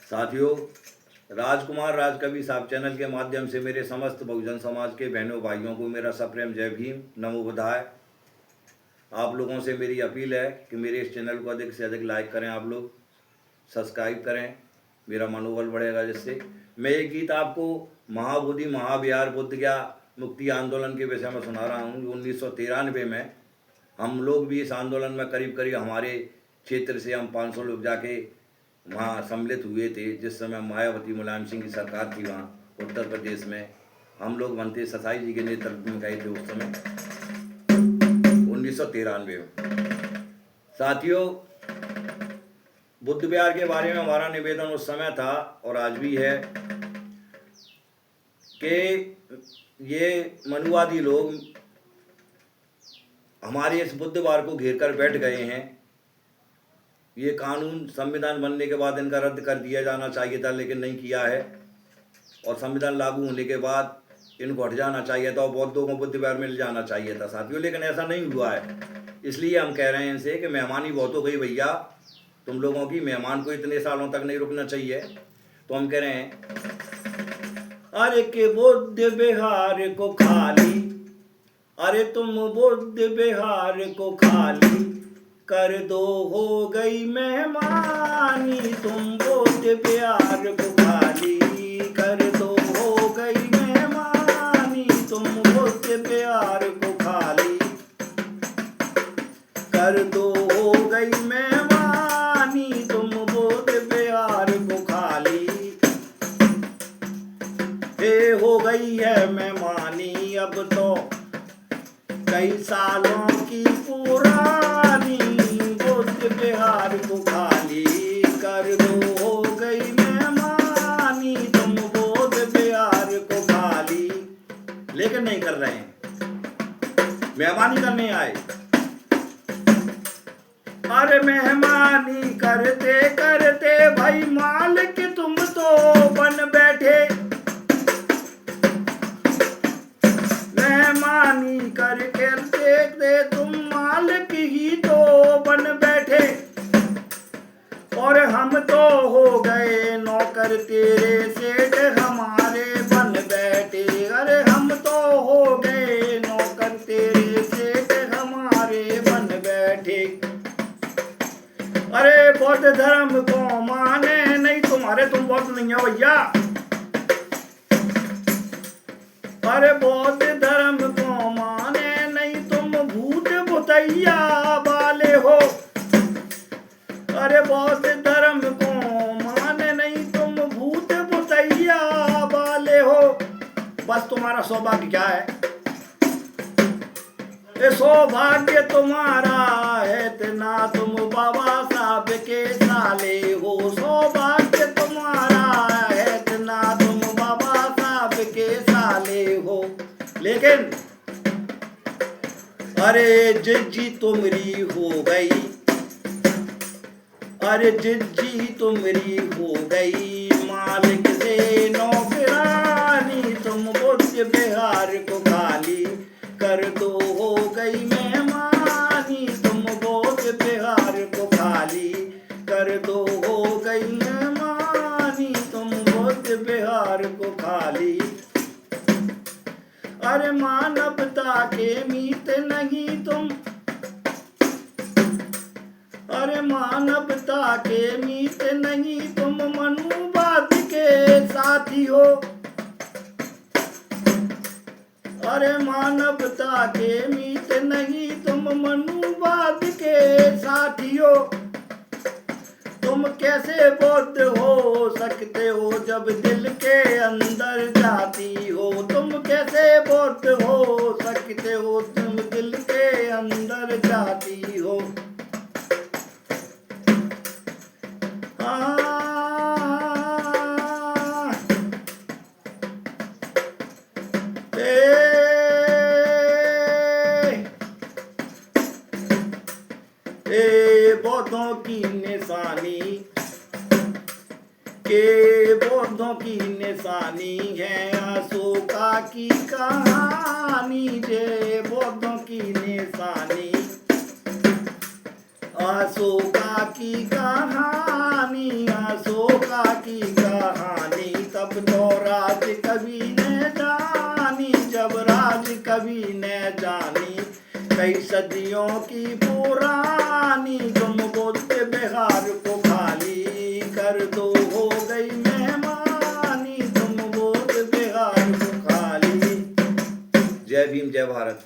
साथियों, राजकुमार राजकवि साहब चैनल के माध्यम से मेरे समस्त बहुजन समाज के बहनों भाइयों को मेरा सप्रेम जय भीम, नमो बुधाय। आप लोगों से मेरी अपील है कि मेरे इस चैनल को अधिक से अधिक लाइक करें, आप लोग सब्सक्राइब करें, मेरा मनोबल बढ़ेगा। जिससे मैं एक गीत आपको महाबोधि महाविहार बुद्ध गया मुक्ति आंदोलन के विषय में सुना रहा हूँ। 1993 में हम लोग भी इस आंदोलन में करीब करीब हमारे क्षेत्र से हम 500 लोग जाके वहाँ सम्मिलित हुए थे। जिस समय मायावती मुलायम सिंह की सरकार थी वहाँ उत्तर प्रदेश में, हम लोग बनते ससाई जी के नेतृत्व में गए थे उस समय 1993 में। साथियों, बुद्ध विहार के बारे में हमारा निवेदन उस समय था और आज भी है कि ये मनुवादी लोग हमारे इस बुद्ध विहार को घेर कर बैठ गए हैं। ये कानून संविधान बनने के बाद इनका रद्द कर दिया जाना चाहिए था, लेकिन नहीं किया है। और संविधान लागू होने के बाद इनको हट जाना चाहिए था और बौद्धों को बुद्ध विहार मिल जाना चाहिए था साथियों, लेकिन ऐसा नहीं हुआ है। इसलिए हम कह रहे हैं इनसे कि मेहमानी बहुत हो गई भैया, तुम लोगों की मेहमान को इतने सालों तक नहीं रुकना चाहिए। तो हम कह रहे हैं, अरे के बुद्ध विहार को खाली, अरे तुम बुद्ध विहार को खाली कर दो, हो गई मेहमानी। तुम बुद्ध विहार को खाली कर दो, हो गई मेहमानी। तुम बुद्ध विहार को खाली कर दो, हो गई मेहमानी। तुम बुद्ध विहार को खाली हो गई है मेहमानी। अब तो कई सालों की पुरानी, बुद्ध विहार को खाली कर दो, हो गई मेहमानी। तुम बुद्ध विहार को खाली, लेकिन नहीं कर रहे हैं, मेहमानी करने आए। अरे मेहमानी करते करते भाई मालिक तुम तो बन बैठे। मेहमानी करके देखते तुम मालिक ही तो बन बैठे, और हम तो हो गए नौकर तेरे, सेठ हमारे बन बैठे। अरे हम तो हो गए नौकर तेरे, सेठ हमारे बन बैठे। अरे बौद्ध धर्म को माने नहीं तुम्हारे, तुम बौद्ध नहीं हो भैया। अरे बौद्ध धर्म को माने नहीं तुम, भूत भुतैया वाले हो। अरे बौद्ध धर्म को माने नहीं तुम, भूत भुतैया वाले हो। बस तुम्हारा सौभाग्य क्या है? ये सौभाग्य तुम्हारा है इतना, तुम बाबा साहब के साले हो। सौभाग्य तुम्हारा है इतना, तुम बाबा साहब के साले हो। लेकिन अरे जिज्जी तुमरी हो गई, अरे जिज्जी तुमरी हो गई मालिक से नौकरानी। तुम बुद्ध विहार को खाली कर दो, हो गई मेहमानी। तुम बुद्ध विहार को खाली कर दो, हो गई मेहमानी। तुम बुद्ध विहार को खाली। अरे मानवता के मीत नहीं तुम, अरे मानवता के मीत नहीं तुम, मनुवाद के साथी हो। अरे मानवता के मीत नहीं तुम, मनुवाद के साथी हो। तुम कैसे बौद्ध हो सकते हो जब दिल के अंदर जाती हो। तुम कैसे बौद्ध हो सकते हो तुम दिल के अंदर जाती हो। बौद्धों की निशानी के, बौद्धों की निशानी है अशोका की कहानी। जे बौद्धों की निशानी अशोका की कहानी, अशोका की कहानी, तब तो राज कवि ने जानी, जब राज कवि ने जानी, कई सदियों की पुरानी। तुम बुद्ध विहार को खाली कर दो, हो गई मेहमानी, तुम बुद्ध विहार को खाली। जय भीम, जय भारत।